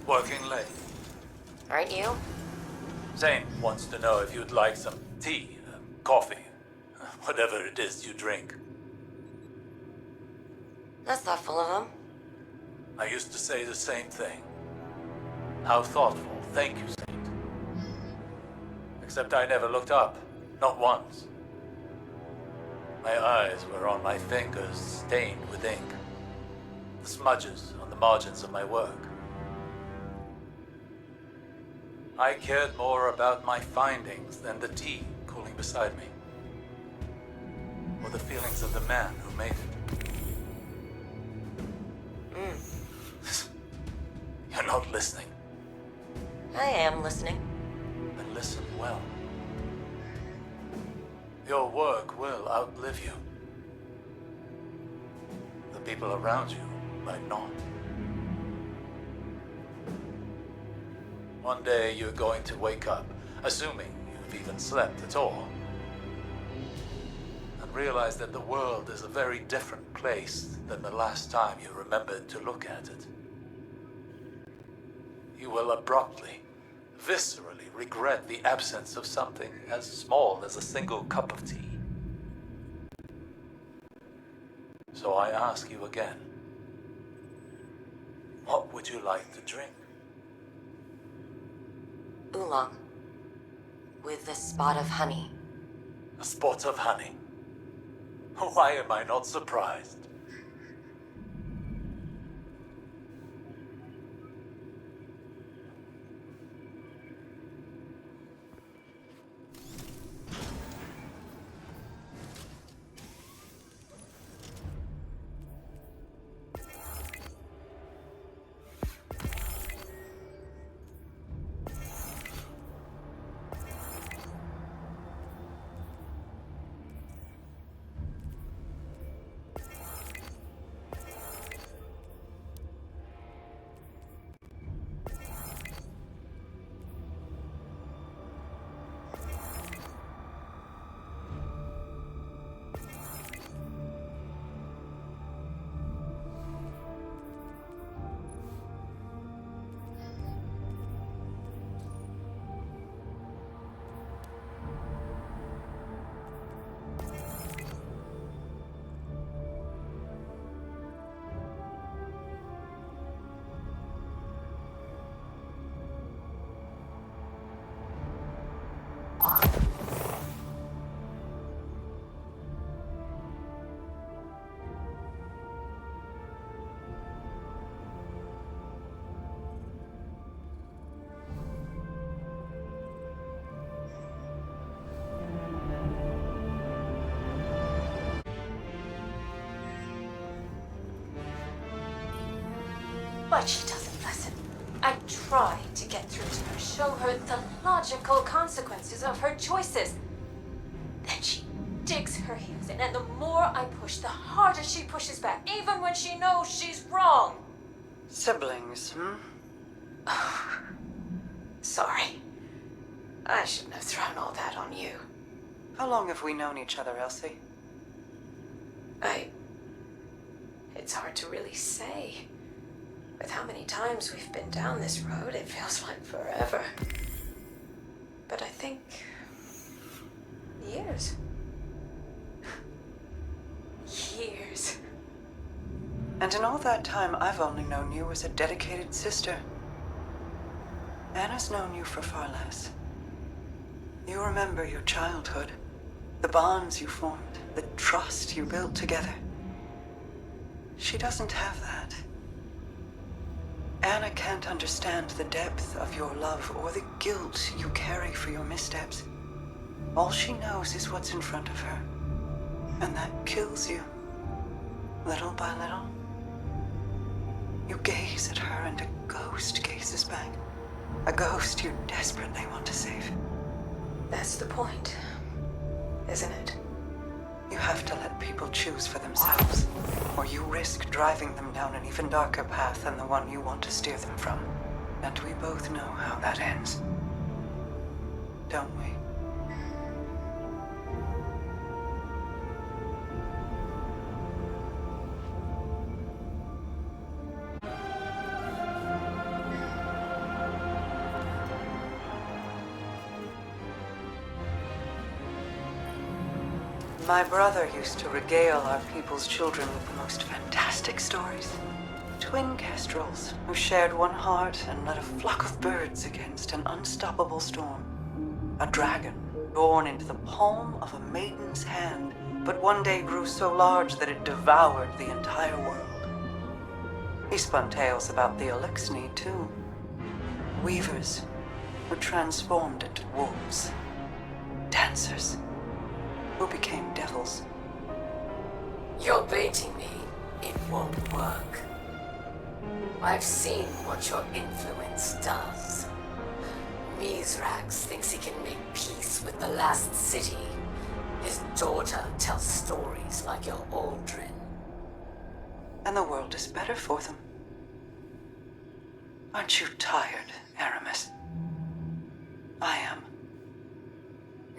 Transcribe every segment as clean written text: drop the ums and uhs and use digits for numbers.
Working late. Aren't you? Zane wants to know if you'd like some tea, coffee, whatever it is you drink. That's thoughtful of him. I used to say the same thing. How thoughtful. Thank you, Saint. Except I never looked up. Not once. My eyes were on my fingers stained with ink. The smudges on the margins of my work. I cared more about my findings than the tea cooling beside me. Or the feelings of the man who made it. You're not listening. I am listening. Then listen well. Your work will outlive you. The people around you might not. One day you're going to wake up, assuming you've even slept at all, and realize that the world is a very different place than the last time you remembered to look at it. You will abruptly, viscerally regret the absence of something as small as a single cup of tea. So I ask you again, what would you like to drink? Oolong. With a spot of honey. A spot of honey. Why am I not surprised? But she doesn't listen. I try to get through to her, show her the logical consequences of her choices. Then she digs her heels in, and the more I push, the harder she pushes back, even when she knows she's wrong. Siblings, Oh, sorry. I shouldn't have thrown all that on you. How long have we known each other, Elsie? It's hard to really say. With how many times we've been down this road, it feels like forever. But I think... years. Years. And in all that time, I've only known you as a dedicated sister. Anna's known you for far less. You remember your childhood, the bonds you formed, the trust you built together. She doesn't have that. Anna can't understand the depth of your love or the guilt you carry for your missteps. All she knows is what's in front of her, and that kills you, little by little. You gaze at her and a ghost gazes back. A ghost you desperately want to save. That's the point, isn't it? You have to let people choose for themselves, or you risk driving them down an even darker path than the one you want to steer them from. And we both know how that ends. Don't we? My brother used to regale our people's children with the most fantastic stories. Twin kestrels who shared one heart and led a flock of birds against an unstoppable storm. A dragon born into the palm of a maiden's hand, but one day grew so large that it devoured the entire world. He spun tales about the Elixni, too. Weavers who transformed into wolves. Dancers who became devils. You're baiting me. It won't work. I've seen what your influence does. Mizrax thinks he can make peace with the last city. His daughter tells stories like your Aldrin. And the world is better for them. Aren't you tired, Aramis? I am.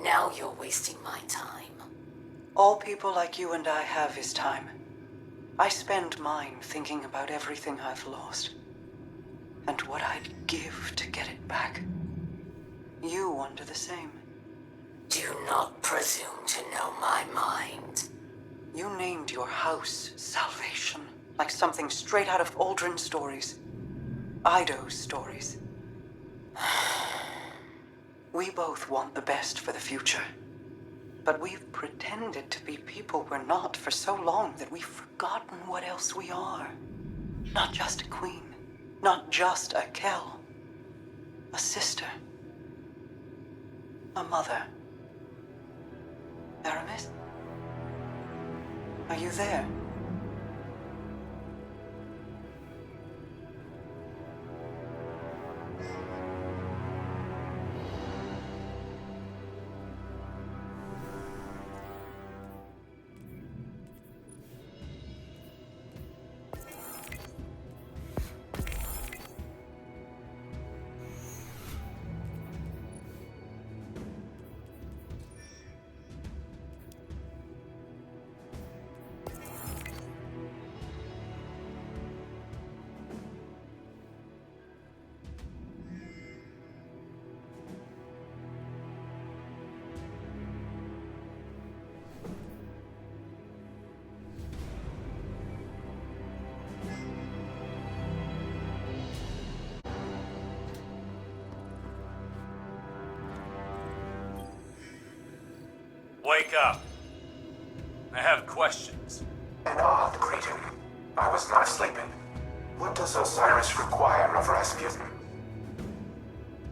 Now you're wasting my time. All people like you and I have is time. I spend mine thinking about everything I've lost. And what I'd give to get it back. You wonder the same. Do not presume to know my mind. You named your house Salvation, like something straight out of Aldrin stories. Ido's stories. We both want the best for the future. But we've pretended to be people we're not for so long that we've forgotten what else we are. Not just a queen. Not just a Kell. A sister. A mother. Aramis? Are you there? Wake up. I have questions. An odd greeting. I was not sleeping. What does Osiris require of Rasputin?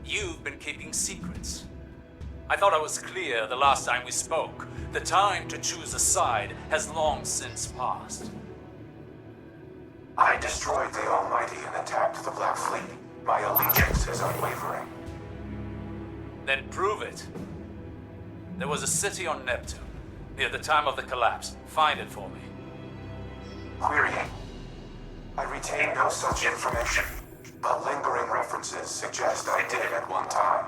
You've been keeping secrets. I thought I was clear the last time we spoke. The time to choose a side has long since passed. I destroyed the Almighty and attacked the Black Fleet. My allegiance is unwavering. Then prove it. There was a city on Neptune, near the time of the collapse. Find it for me. Querying. I retain no such information, but lingering references suggest I did at one time.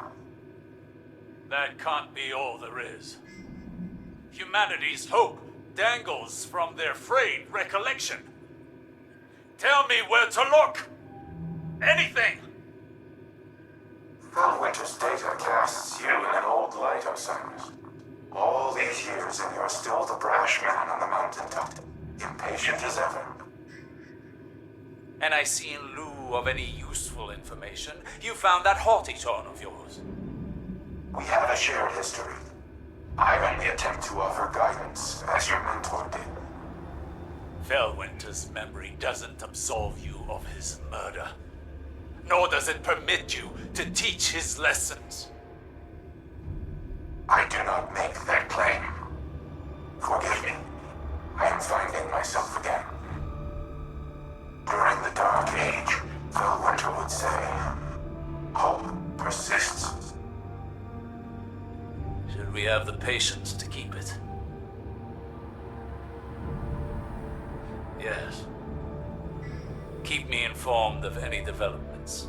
That can't be all there is. Humanity's hope dangles from their frayed recollection. Tell me where to look! Anything! Felwinter's data casts you in an old light, Osiris. All these years and you're still the brash man on the mountaintop, impatient as ever. And I see in lieu of any useful information, you found that haughty tone of yours. We have a shared history. I only attempt to offer guidance, as your mentor did. Felwinter's memory doesn't absolve you of his murder. Nor does it permit you to teach his lessons. I do not make that claim. Forgive me. I am finding myself again. During the Dark Age, Felwinter would say, hope persists. Should we have the patience to keep it? Yes. Keep me informed of any developments.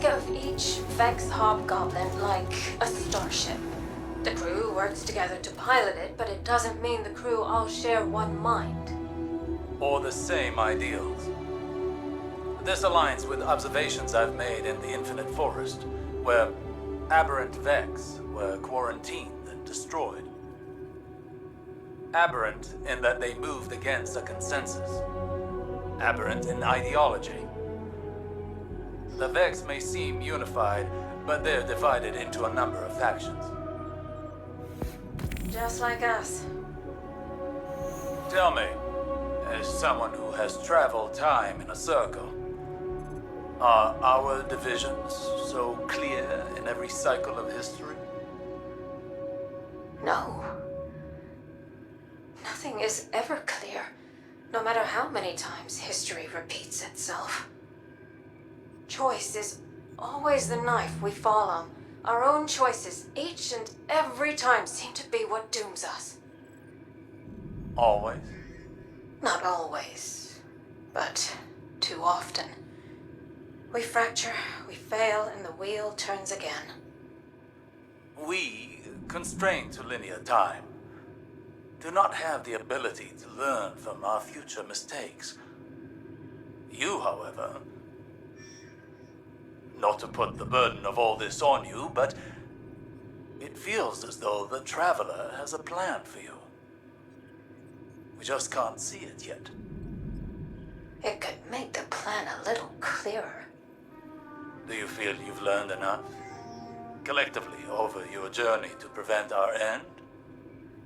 Think of each Vex hobgoblin like a starship. The crew works together to pilot it, but it doesn't mean the crew all share one mind. Or the same ideals. This aligns with observations I've made in the Infinite Forest, where aberrant Vex were quarantined and destroyed. Aberrant in that they moved against a consensus. Aberrant in ideology. The Vex may seem unified, but they're divided into a number of factions. Just like us. Tell me, as someone who has traveled time in a circle, are our divisions so clear in every cycle of history? No. Nothing is ever clear, no matter how many times history repeats itself. Choice is always the knife we fall on. Our own choices, each and every time, seem to be what dooms us. Always? Not always, but too often. We fracture, we fail, and the wheel turns again. We, constrained to linear time, do not have the ability to learn from our future mistakes. You, however, not to put the burden of all this on you, but it feels as though the Traveler has a plan for you. We just can't see it yet. It could make the plan a little clearer. Do you feel you've learned enough? Collectively over your journey to prevent our end?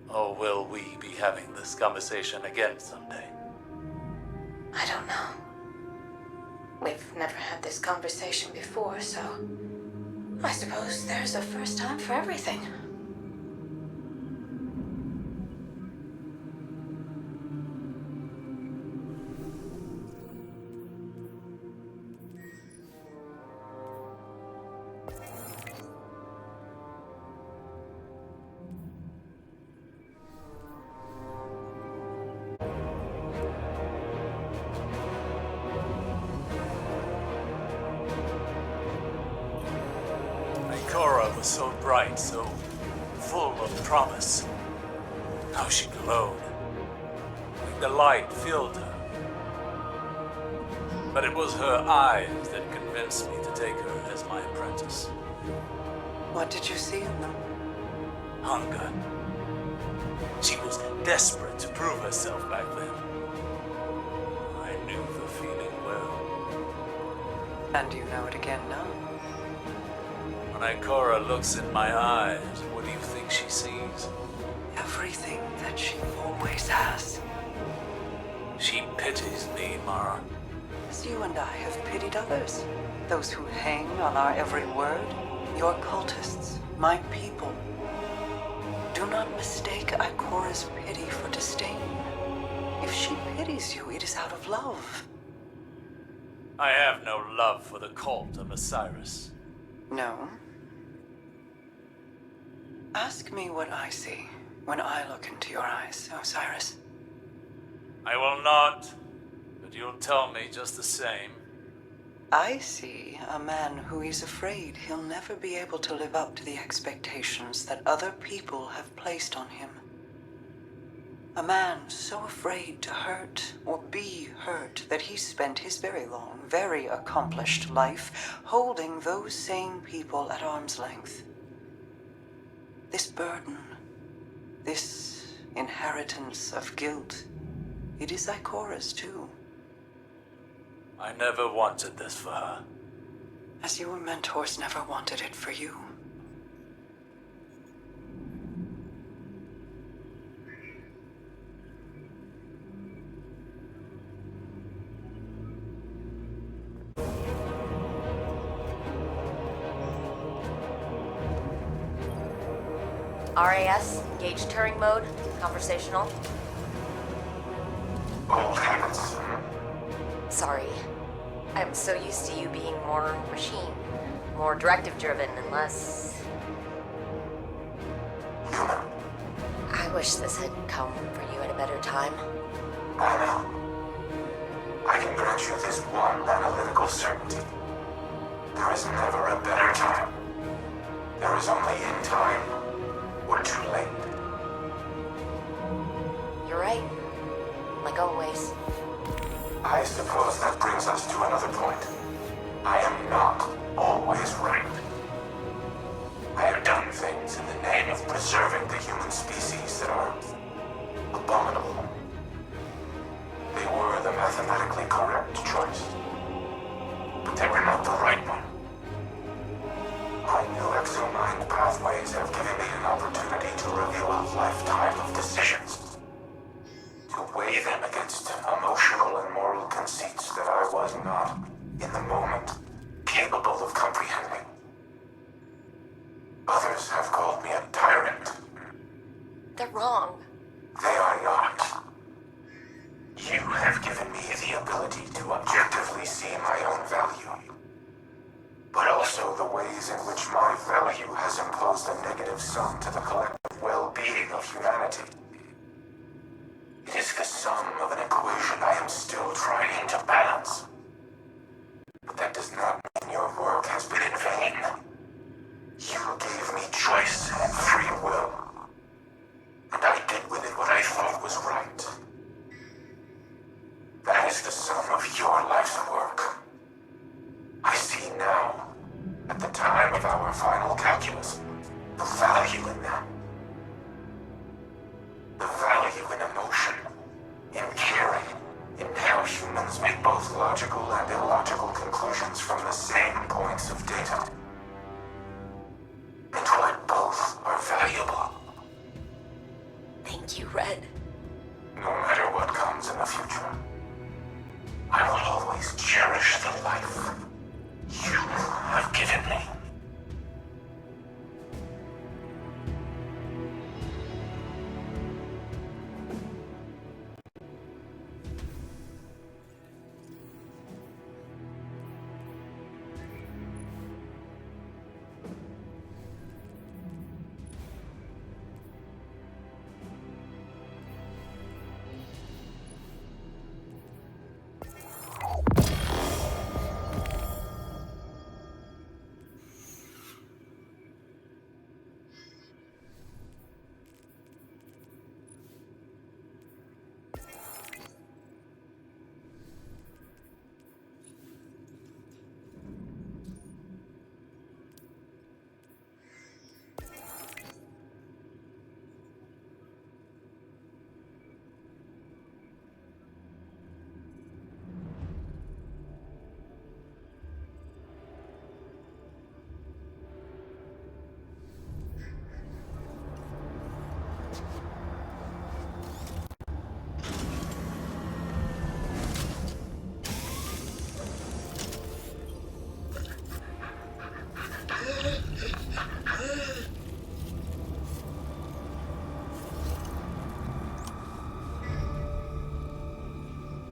Or will we be having this conversation again someday? I don't know. We've never had this conversation before, so I suppose there's a first time for everything. Cora was so bright, so full of promise. How she glowed. Like the light filled her. But it was her eyes that convinced me to take her as my apprentice. What did you see in them? Hunger. She was desperate to prove herself back then. I knew the feeling well. And you know it again now? When Ikora looks in my eyes, what do you think she sees? Everything that she always has. She pities me, Mara. As you and I have pitied others. Those who hang on our every word. Your cultists, my people. Do not mistake Ikora's pity for disdain. If she pities you, it is out of love. I have no love for the cult of Osiris. No. Ask me what I see when I look into your eyes, Osiris. I will not, but you'll tell me just the same. I see a man who is afraid he'll never be able to live up to the expectations that other people have placed on him. A man so afraid to hurt or be hurt that he spent his very long, very accomplished life holding those same people at arm's length. This burden, this inheritance of guilt, it is Ikora's too. I never wanted this for her. As your mentors never wanted it for you. RAS, engage Turing mode, conversational. Old habits. Sorry. I'm so used to you being more machine, more directive-driven and less... Human. I wish this had come for you at a better time. I know. I can grant you this one analytical certainty. There is never a better time. There is only in time or too late. You're right. Like always. I suppose that brings us to another point. I am not always right. I have done things in the name of preserving the human species that are abominable. They were the mathematically correct choice, but they were not the right one. My new exomind pathways have given me an opportunity to reveal a lifetime of decisions, to weigh them against emotional and moral conceits that I was not, in the moment, capable of comprehending. Others have called me a tyrant. They're wrong. They are not. You have given me the ability to objectively see my own value, but also the ways in which my value has imposed a negative sum to the collective well-being of humanity. It is the sum of an equation I am still trying to balance. But that does not mean your work has been in vain. You gave me choice and free will, and I did with it what I thought was right. That is the sum of your life's work. I see now, at the time of our final calculus, the value in that.